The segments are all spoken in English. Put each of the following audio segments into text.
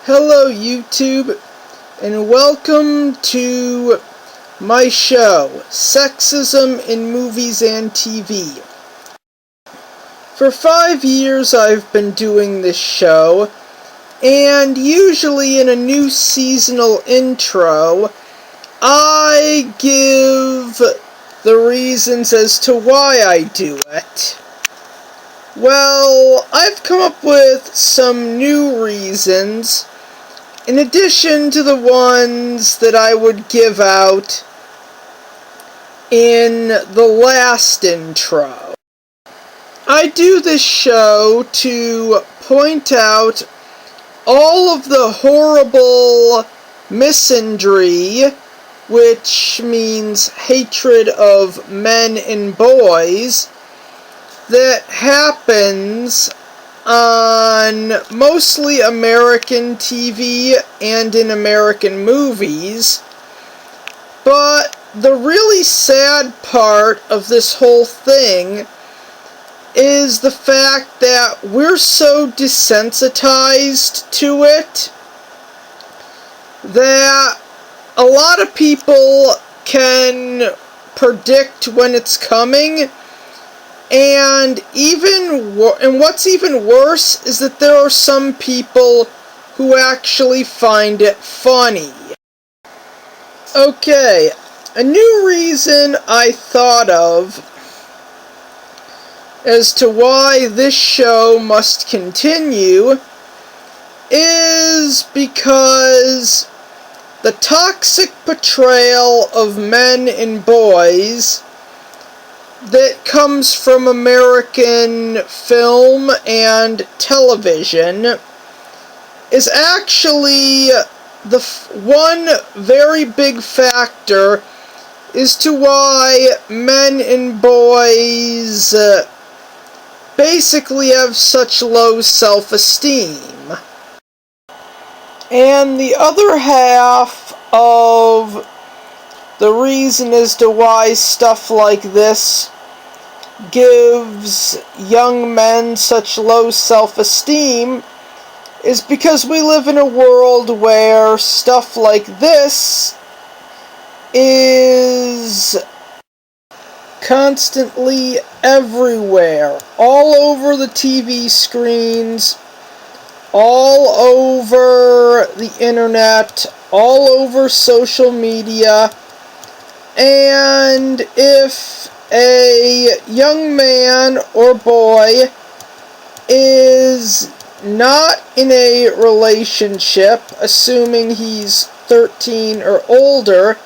Hello YouTube, and welcome to my show, Sexism in Movies and TV. For 5 years I've been doing this show, and usually in a new seasonal intro, I give the reasons as to why I do it. Well, I've come up with some new reasons, in addition to the ones that I would give out in the last intro. I do this show to point out all of the horrible misandry, which means hatred of men and boys, that happens on mostly American TV and in American movies. But the really sad part of this whole thing is the fact that we're so desensitized to it that a lot of people can predict when it's coming. And what's even worse is that there are some people who actually find it funny. Okay, a new reason I thought of as to why this show must continue is because the toxic portrayal of men and boys that comes from American film and television is actually the one very big factor as to why men and boys basically have such low self-esteem. And the other half of the reason as to why stuff like this gives young men such low self-esteem is because we live in a world where stuff like this is constantly everywhere, all over the TV screens, all over the internet, all over social media. And if a young man or boy is not in a relationship, assuming he's 13 or older,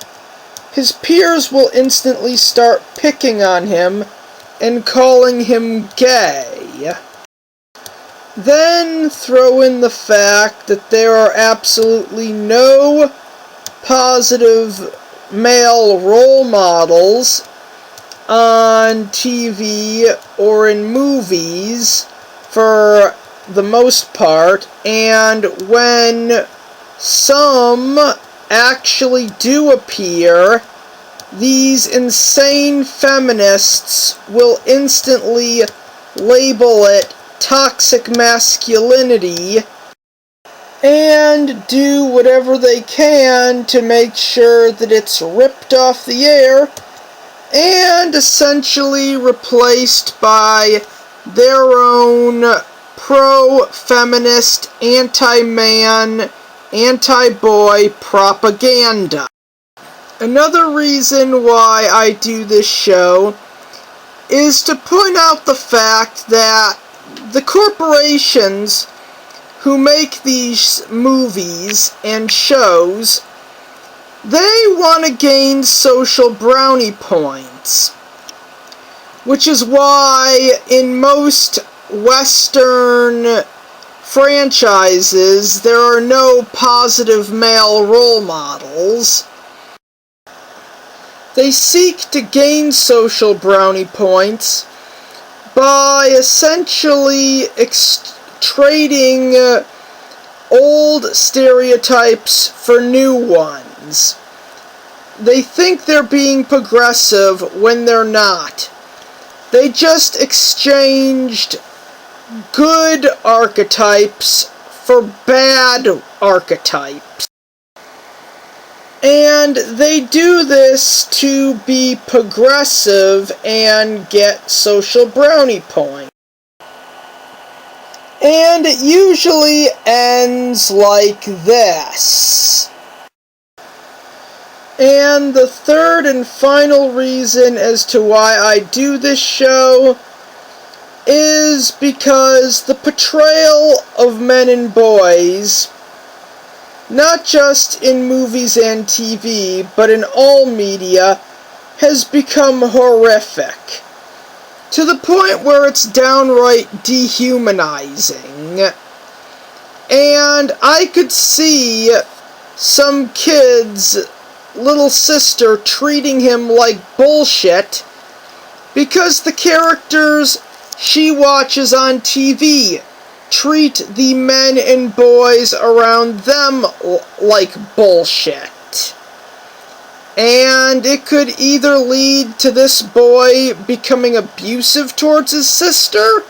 his peers will instantly start picking on him and calling him gay. Then throw in the fact that there are absolutely no positive male role models on TV or in movies for the most part, and when some actually do appear, these insane feminists will instantly label it toxic masculinity and do whatever they can to make sure that it's ripped off the air and essentially replaced by their own pro-feminist, anti-man, anti-boy propaganda. Another reason why I do this show is to point out the fact that the corporations who make these movies and shows, they want to gain social brownie points, which is why in most Western franchises there are no positive male role models. They seek to gain social brownie points by essentially trading old stereotypes for new ones. They think they're being progressive when they're not. They just exchanged good archetypes for bad archetypes. And they do this to be progressive and get social brownie points. And it usually ends like this. And the third and final reason as to why I do this show is because the portrayal of men and boys, not just in movies and TV, but in all media, has become horrific. To the point where it's downright dehumanizing. And I could see some kid's little sister treating him like bullshit because the characters she watches on TV treat the men and boys around them like bullshit. And it could either lead to this boy becoming abusive towards his sister,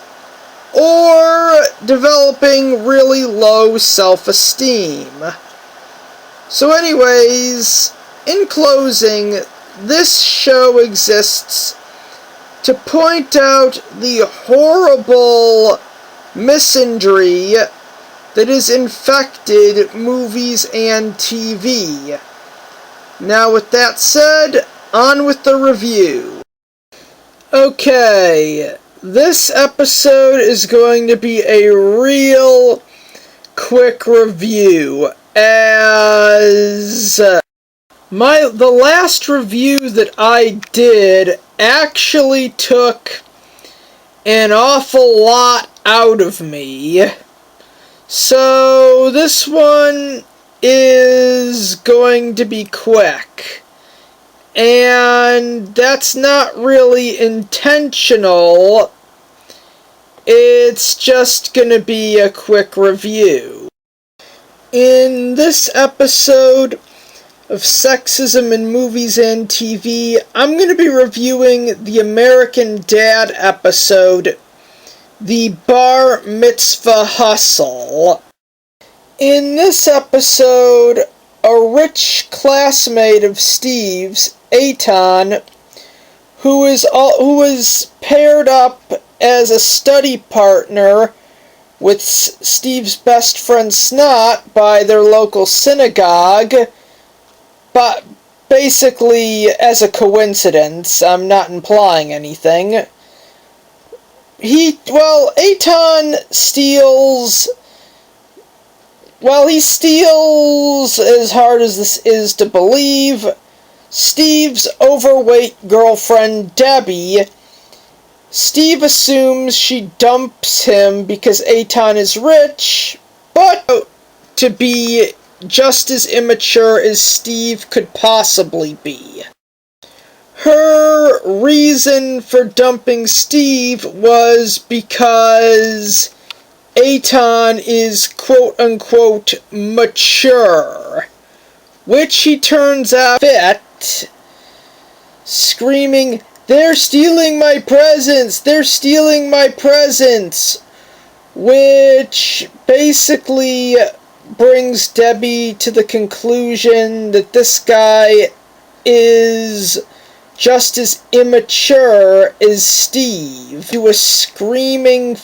or developing really low self-esteem. So anyways, in closing, this show exists to point out the horrible misandry that has infected movies and TV. Now, with that said, on with the review. Okay, this episode is going to be a real quick review, as the last review that I did actually took an awful lot out of me. So this one is going to be quick. And that's not really intentional. It's just gonna be a quick review. In this episode of Sexism in Movies and TV, I'm going to be reviewing the American Dad episode, The Bar Mitzvah Hustle. In this episode, a rich classmate of Steve's, Eitan, who is paired up as a study partner with Steve's best friend Snot by their local synagogue, but basically as a coincidence. I'm not implying anything. Eitan steals, he steals, as hard as this is to believe, Steve's overweight girlfriend Debby. Steve assumes she dumps him because Eitan is rich, but to be just as immature as Steve could possibly be. Her reason for dumping Steve was because Eitan is quote-unquote mature, which he turns out fit, screaming, "They're stealing my presents! They're stealing my presents!" Which basically brings Debby to the conclusion that this guy is just as immature as Steve. He was screaming.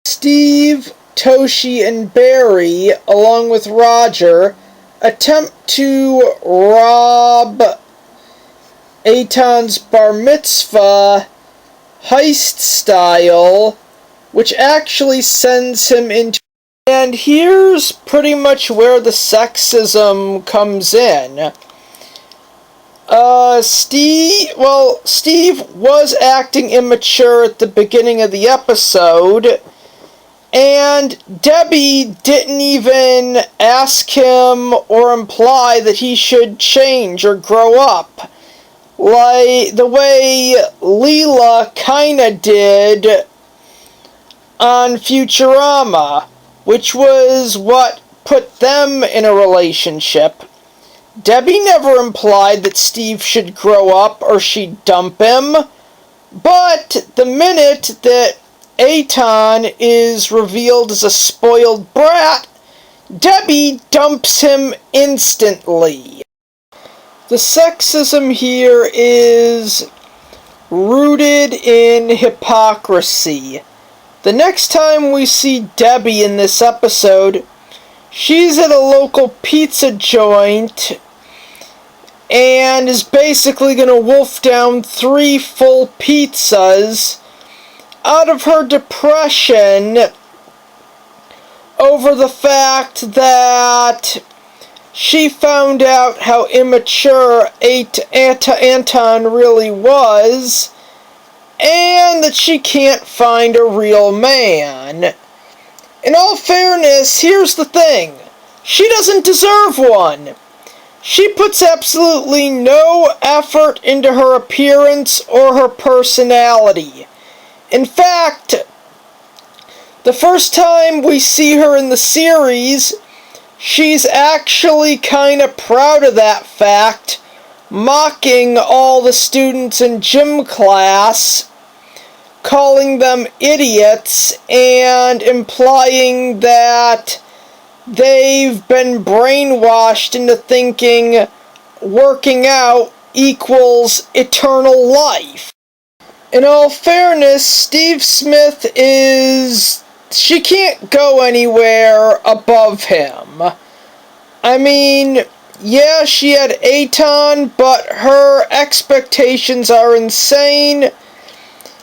Steve, Toshi, and Barry, along with Roger, attempt to rob Eitan's bar mitzvah heist style, which actually sends him into... And here's pretty much where the sexism comes in. Steve was acting immature at the beginning of the episode, and Debby didn't even ask him or imply that he should change or grow up, like the way Leela kinda did on Futurama, which was what put them in a relationship. Debby never implied that Steve should grow up or she'd dump him, but the minute that Eitan is revealed as a spoiled brat, Debby dumps him instantly. The sexism here is rooted in hypocrisy. The next time we see Debby in this episode, she's at a local pizza joint and is basically going to wolf down 3 full pizzas out of her depression over the fact that she found out how immature Anton really was, and that she can't find a real man. In all fairness, here's the thing. She doesn't deserve one. She puts absolutely no effort into her appearance or her personality. In fact, the first time we see her in the series, she's actually kind of proud of that fact, mocking all the students in gym class, calling them idiots, and implying that they've been brainwashed into thinking working out equals eternal life. In all fairness, Steve Smith she can't go anywhere above him. I mean, yeah, she had Aton, but her expectations are insane.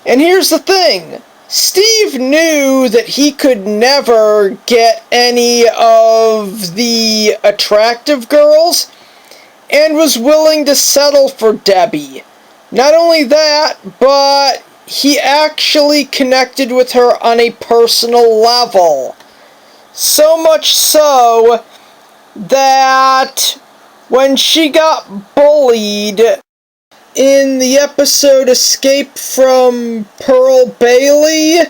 And here's the thing. Steve knew that he could never get any of the attractive girls and was willing to settle for Debby. Not only that, but he actually connected with her on a personal level. So much so that when she got bullied in the episode Escape from Pearl Bailey,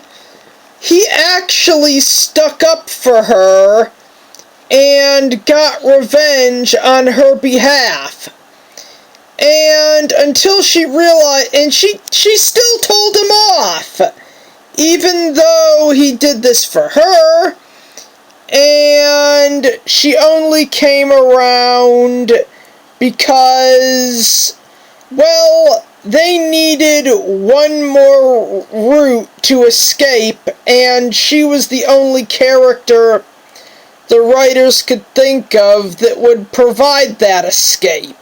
he actually stuck up for her and got revenge on her behalf. And until she realized, and she still told him off, even though he did this for her, and she only came around because, well, they needed one more route to escape, and she was the only character the writers could think of that would provide that escape.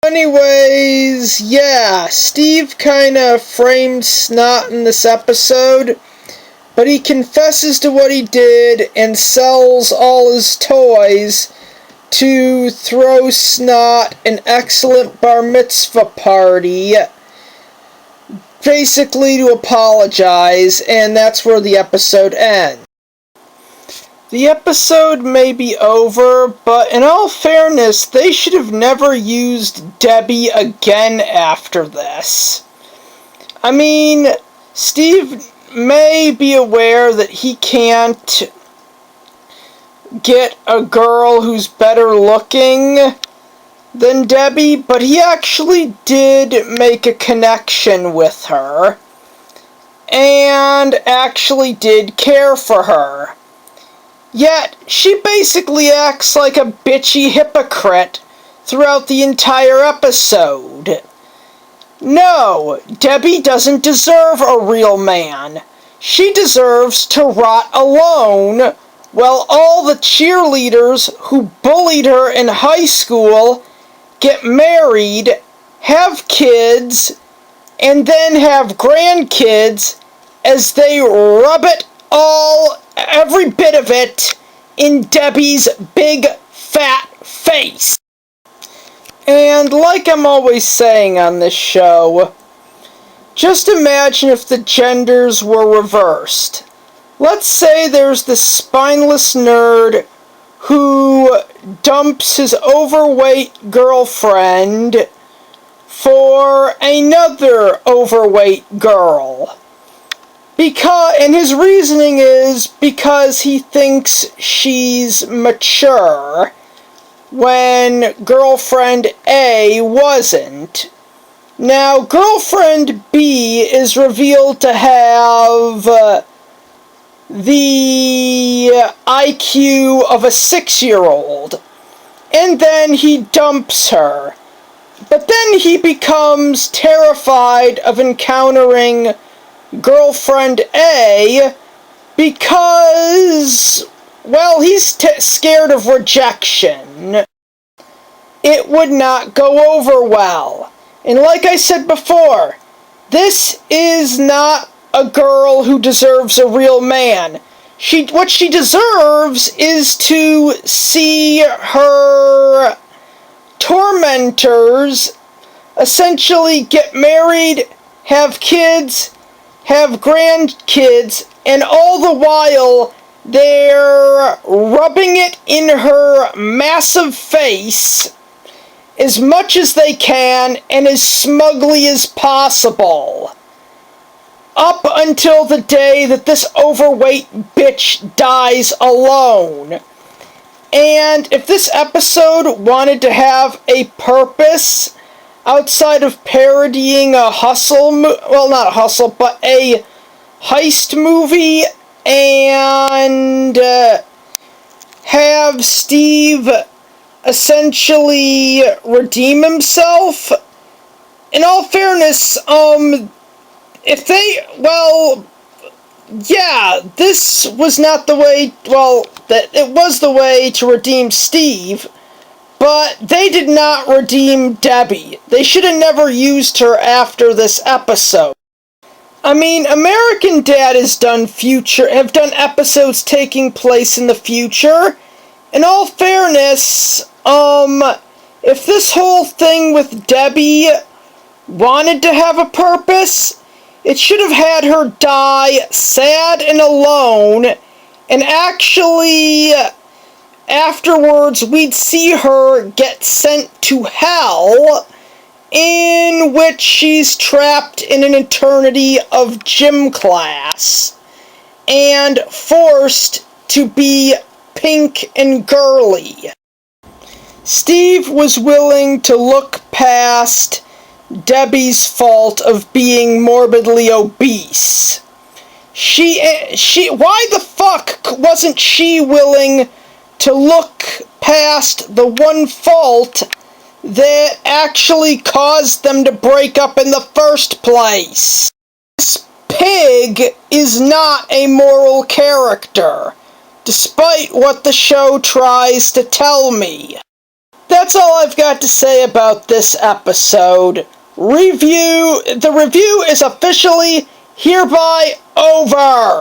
Anyways, yeah, Steve kinda framed Snot in this episode, but he confesses to what he did and sells all his toys to throw Snot an excellent bar mitzvah party, basically to apologize, and that's where the episode ends. The episode may be over, but in all fairness, they should have never used Debby again after this. I mean, Steve may be aware that he can't get a girl who's better looking than Debby, but he actually did make a connection with her, and actually did care for her. Yet, she basically acts like a bitchy hypocrite throughout the entire episode. No, Debby doesn't deserve a real man. She deserves to rot alone, while all the cheerleaders who bullied her in high school get married, have kids, and then have grandkids as they rub it every bit of it, in Debby's big fat face. And like I'm always saying on this show, just imagine if the genders were reversed. Let's say there's this spineless nerd who dumps his overweight girlfriend for another overweight girl. And his reasoning is because he thinks she's mature, when girlfriend A wasn't. Now, girlfriend B is revealed to have the IQ of a 6-year-old. And then he dumps her. But then he becomes terrified of encountering girlfriend A because, well, he's scared of rejection. It would not go over well. And like I said before, this is not a girl who deserves a real man. What she deserves is to see her tormentors essentially get married, have kids, have grandkids, and all the while they're rubbing it in her massive face as much as they can and as smugly as possible. Up until the day that this overweight bitch dies alone. And if this episode wanted to have a purpose outside of parodying a hustle, well, not a hustle, but a heist movie, and have Steve essentially redeem himself, in all fairness, if they, well, yeah, this was not the way, well, that it was the way to redeem Steve, but they did not redeem Debbie. They should have never used her after this episode. I mean, American Dad have done episodes taking place in the future. In all fairness, if this whole thing with Debbie wanted to have a purpose, it should have had her die sad and alone, and actually, afterwards, we'd see her get sent to hell, in which she's trapped in an eternity of gym class, and forced to be pink and girly. Steve was willing to look past Debbie's fault of being morbidly obese. Why the fuck wasn't she willing to look past the one fault that actually caused them to break up in the first place? This pig is not a moral character, despite what the show tries to tell me. That's all I've got to say about this episode. The review is officially hereby over.